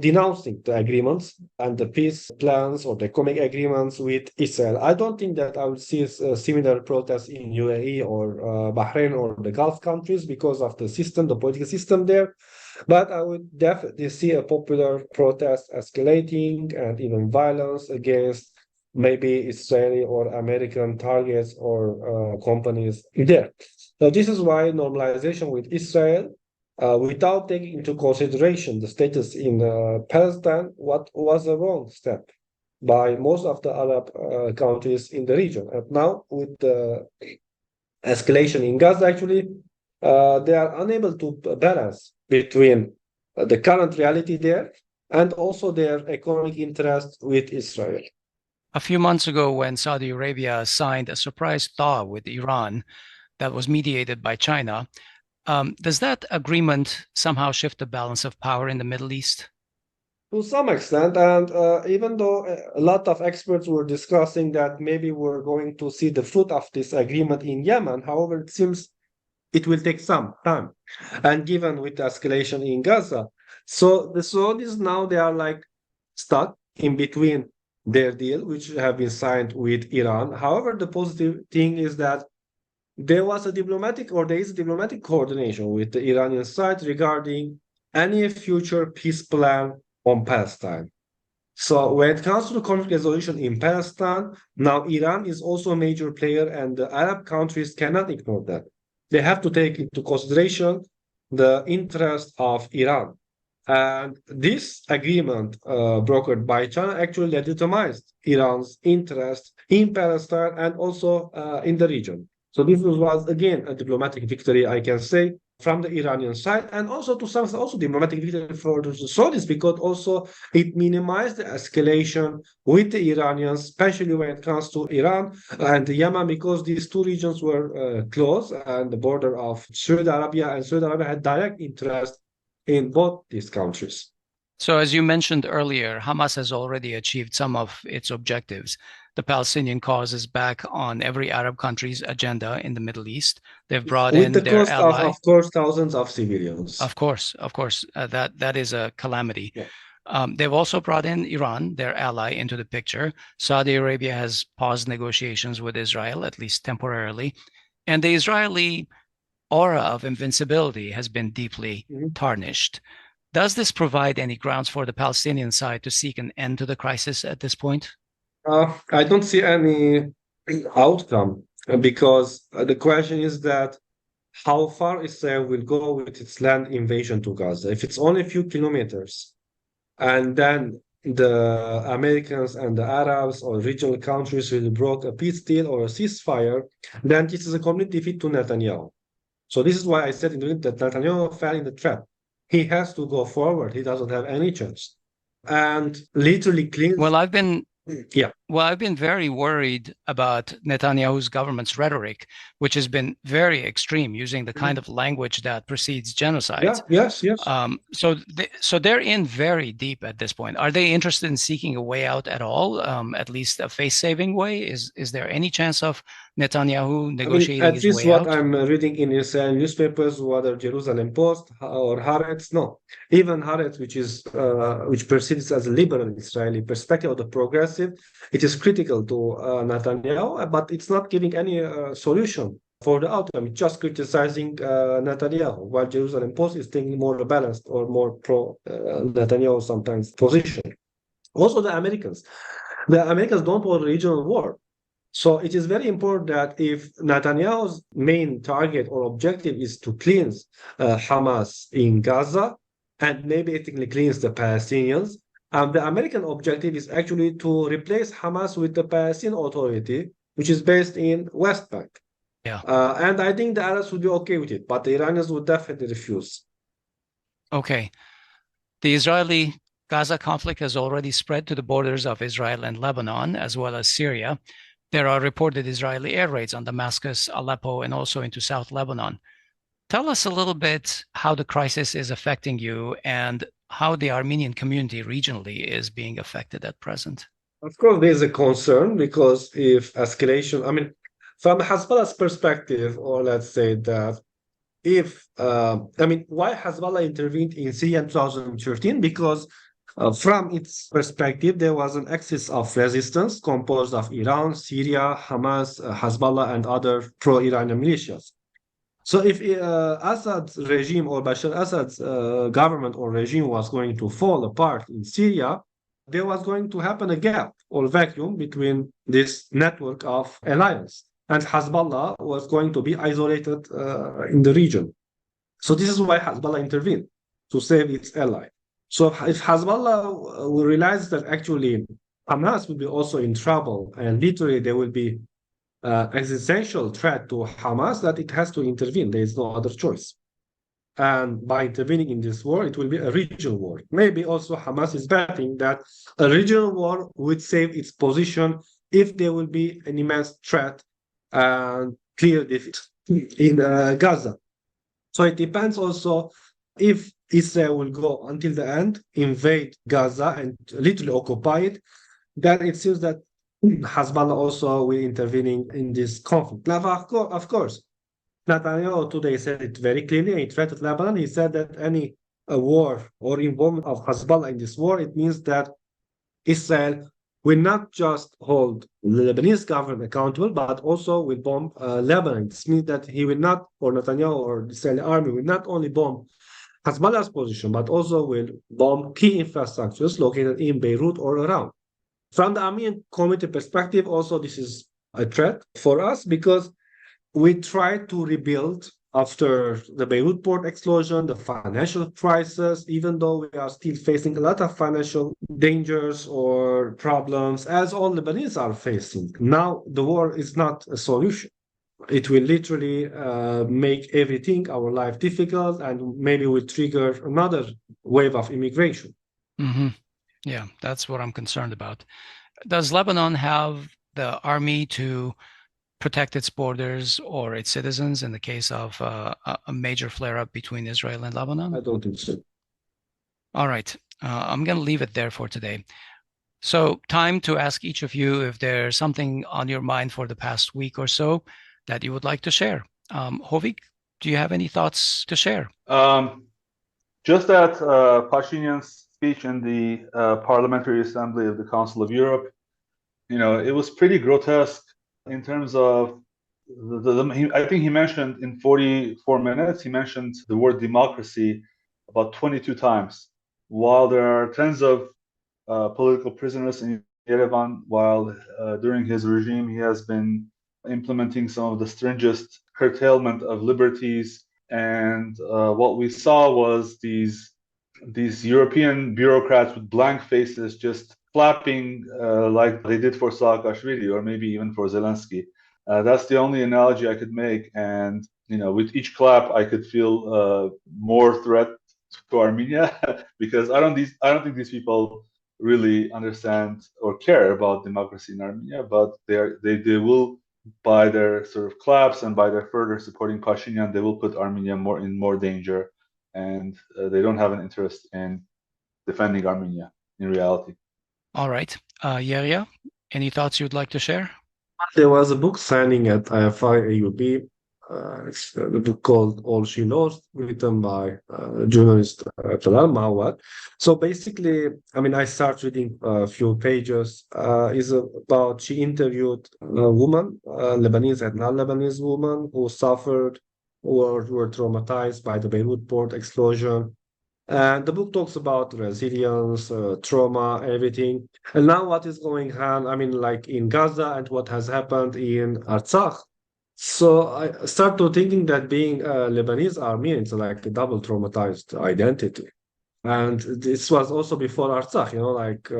denouncing the agreements and the peace plans or the economic agreements with Israel. I don't think that I would see similar protests in UAE or Bahrain or the Gulf countries because of the system, the political system there. But I would definitely see a popular protest escalating and even violence against maybe Israeli or American targets or companies there. So this is why normalization with Israel, without taking into consideration the status in Palestine, what was a wrong step by most of the Arab countries in the region. And now with the escalation in Gaza, actually, they are unable to balance between the current reality there and also their economic interest with Israel. A few months ago, when Saudi Arabia signed a surprise thaw with Iran that was mediated by China, does that agreement somehow shift the balance of power in the Middle East? To some extent, and even though a lot of experts were discussing that maybe we're going to see the fruit of this agreement in Yemen, however, it seems it will take some time. And given with the escalation in Gaza, so the Saudis now they are like stuck in between their deal, which have been signed with Iran. However, the positive thing is that there is a diplomatic coordination with the Iranian side regarding any future peace plan on Palestine. So when it comes to the conflict resolution in Palestine, now Iran is also a major player and the Arab countries cannot ignore that. They have to take into consideration the interest of Iran. And this agreement brokered by China actually legitimized Iran's interest in Palestine and also in the region. So this was again a diplomatic victory, I can say, from the Iranian side, and also to some also diplomatic victory for the Saudis because also it minimized the escalation with the Iranians, especially when it comes to Iran and Yemen, because these two regions were close and the border of Saudi Arabia, and Saudi Arabia had direct interest in both these countries. So as you mentioned earlier, Hamas has already achieved some of its objectives. The Palestinian cause is back on every Arab country's agenda in the Middle East. They've brought in their ally. Of course, thousands of civilians. Of course, that is a calamity. Yeah. They've also brought in Iran, their ally, into the picture. Saudi Arabia has paused negotiations with Israel, at least temporarily. And the Israeli aura of invincibility has been deeply tarnished. Does this provide any grounds for the Palestinian side to seek an end to the crisis at this point? I don't see any outcome because the question is that how far Israel will go with its land invasion to Gaza. If it's only a few kilometers, and then the Americans and the Arabs or regional countries will broke a peace deal or a ceasefire, then this is a complete defeat to Netanyahu. So this is why I said in the beginning that Netanyahu fell in the trap. He has to go forward. He doesn't have any chance. And literally cleanse. Well, I've been Yeah. Well, I've been very worried about Netanyahu's government's rhetoric, which has been very extreme, using the kind of language that precedes genocide. Yeah, yes. So they're in very deep at this point. Are they interested in seeking a way out at all? At least a face-saving way? Is there any chance of Netanyahu negotiating his way out? At least what I'm reading in Israeli newspapers, whether Jerusalem Post or Haaretz, no. Even Haaretz, which perceives as a liberal Israeli perspective of the progressive, it is critical to Netanyahu, but it's not giving any solution for the outcome. It's just criticizing Netanyahu, while Jerusalem Post is taking more balanced or more pro Netanyahu sometimes position. Also, the Americans don't want a regional war. So it is very important that if Netanyahu's main target or objective is to cleanse Hamas in Gaza and maybe ethnically cleanse the Palestinians, the American objective is actually to replace Hamas with the Palestinian Authority, which is based in West Bank. Yeah. And I think the Arabs would be okay with it, but the Iranians would definitely refuse. Okay. The Israeli-Gaza conflict has already spread to the borders of Israel and Lebanon, as well as Syria. There are reported Israeli air raids on Damascus, Aleppo, and also into South Lebanon. Tell us a little bit how the crisis is affecting you and how the Armenian community regionally is being affected at present. Of course, there's a concern because if escalation, from Hezbollah's perspective, or let's say that if, why Hezbollah intervened in Syria in 2013? Because from its perspective, there was an axis of resistance composed of Iran, Syria, Hamas, Hezbollah, and other pro-Iranian militias. So if Assad's regime or Bashar Assad's government or regime was going to fall apart in Syria, there was going to happen a gap or vacuum between this network of alliance, and Hezbollah was going to be isolated in the region. So this is why Hezbollah intervened, to save its ally. So if Hezbollah will realize that actually Hamas will be also in trouble and literally there will be existential threat to Hamas, that it has to intervene. There is no other choice. And by intervening in this war, it will be a regional war. Maybe also Hamas is betting that a regional war would save its position if there will be an immense threat and clear defeat in Gaza. So it depends also if Israel will go until the end, invade Gaza and literally occupy it, then it seems that Hezbollah also will intervene in this conflict. Now, of course, Netanyahu today said it very clearly. He threatened Lebanon. He said that any war or involvement of Hezbollah in this war, it means that Israel will not just hold the Lebanese government accountable, but also will bomb Lebanon. This means that he will not, or Netanyahu or the Israeli army will not only bomb Hezbollah's position, but also will bomb key infrastructures located in Beirut or around. From the Armenian community perspective, also this is a threat for us because we tried to rebuild after the Beirut port explosion, the financial crisis, even though we are still facing a lot of financial dangers or problems, as all Lebanese are facing. Now, the war is not a solution. It will literally make everything, our life, difficult, and maybe will trigger another wave of immigration. Mm-hmm. Yeah, that's what I'm concerned about. Does Lebanon have the army to protect its borders or its citizens in the case of a major flare-up between Israel and Lebanon? I don't think so. All right. I'm going to leave it there for today. So time to ask each of you if there's something on your mind for the past week or so that you would like to share. Hovik, do you have any thoughts to share? Just that Pashinyan's speech in the Parliamentary Assembly of the Council of Europe, it was pretty grotesque in terms of I think he mentioned in 44 minutes, he mentioned the word democracy about 22 times, while there are tens of political prisoners in Yerevan, while during his regime he has been implementing some of the stringent curtailment of liberties. And what we saw was these European bureaucrats with blank faces just clapping like they did for Saakashvili or maybe even for Zelensky. That's the only analogy I could make. And with each clap, I could feel more threat to Armenia because I don't think these people really understand or care about democracy in Armenia, but they will, by their sort of claps and by their further supporting Pashinyan, they will put Armenia in more danger, and they don't have an interest in defending Armenia in reality. All right. Yeghia, any thoughts you'd like to share? There was a book signing at IFI AUB. It's the book called All She Lost, written by journalist Talal Mawad. So basically, I mean, I start reading a few pages. Is about she interviewed a woman, Lebanese and non-Lebanese woman, who suffered or were traumatized by the Beirut port explosion. And the book talks about resilience, trauma, everything. And now what is going on, I mean, like in Gaza and what has happened in Artsakh. So I start to thinking that being a Lebanese Armenian is like a double traumatized identity. And this was also before Artsakh, like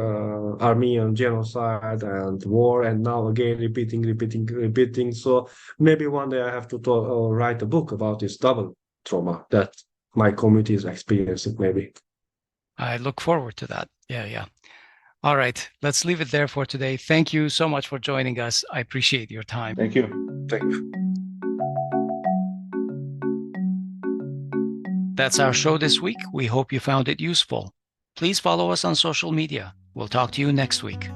Armenian genocide and war, and now again repeating. So maybe one day I have to write a book about this double trauma that my community is experiencing, maybe. I look forward to that. Yeah. All right. Let's leave it there for today. Thank you so much for joining us. I appreciate your time. Thank you. Thank you. That's our show this week. We hope you found it useful. Please follow us on social media. We'll talk to you next week.